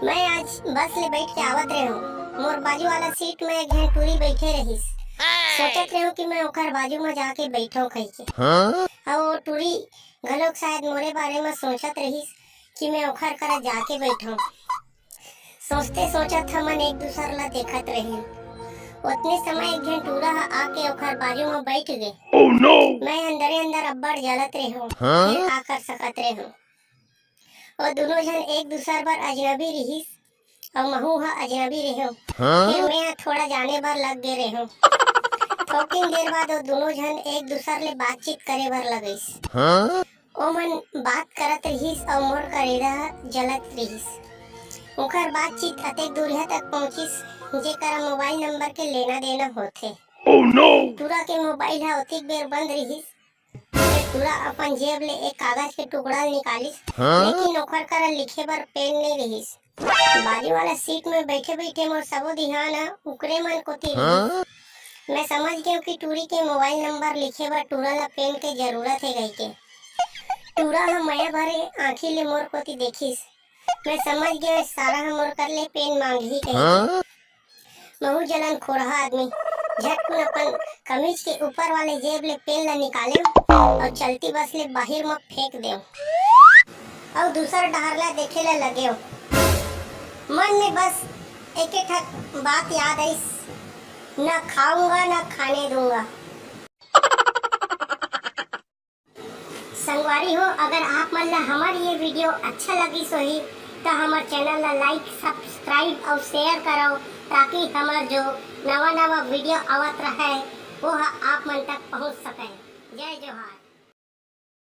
मैं आज बस ले बैठ के आवत रहे हूँ। मोर बाजू वाला सीट में एक घन टूरी बैठे रहिस। सोचत रहे कि मैं ओकर बाजू में जाके बैठो कह के। और वो टूरी घलोक शायद मोरे बारे में सोचत रहिस कि मैं ओकर करा जाके बैठो। सोचते सोचत हमन एक दूसर ला देखत रहे। उतने समय एक घन टूरा आके ओकर बाजू में बैठ गए। Oh no! मैं अंदरे अंदर अब्बड़ जलत रहे हूँ। फिर का कर सकत रहे हूँ। और दोनों जन एक दूसर पर अजनबी रहिस और महू हा अजनबी रहे हो। फिर मैं थोड़ा जाने बर लग गए रहे हूँ। थोकिन देर बाद वो दोनों जन एक दूसर ले बातचीत करे बर लगइस। ओ मन बात करत रहिस और मोर करेड़ा जलत रहिस। ओकर बातचीत अतेक दूरिया तक पहुंचिस जेकर मोबाइल नंबर के लेना देना होथे। Oh no! टूरा के मोबाइल हा ओतिक बेर बंद रहिस। टूरा अपन जेब ले एक कागज के टुकड़ा निकालिस। लेकिन ओकर करा लिखे बर पेन नहीं रहिस। बाजू वाला सीट में बैठे बैठे मोर सबो ध्यान उकरे मन कोती रहिस। मैं समझ गया कि टूरी के मोबाइल नंबर लिखे बर टूरा ला पेन के जरूरत है गई के। टूरा हम माया भरे आँखी ले मोर कोती देखिस। मैं समझ गया सारा हम मोर कर ले पेन मांग ही कही। महू जलन खोरहा आदमी झटकुन अपन कमीज के ऊपर वाले जेब ले पेन ला निकाले और चलती बस ले बाहर में फेंक दे और दूसरा डहर ला देखे ला लगे। मन में बस एक ठक बात याद आई, न खाऊंगा न खाने दूंगा। संगवारी हो, अगर आप मन ला हमारी ये वीडियो अच्छा लगी सोही तो हमारे चैनल ला लाइक सब्सक्राइब और शेयर करो ताकि हमार जो नवा नवा वीडियो आवत रहे वो आप मन तक पहुंच सके। जय जोहार।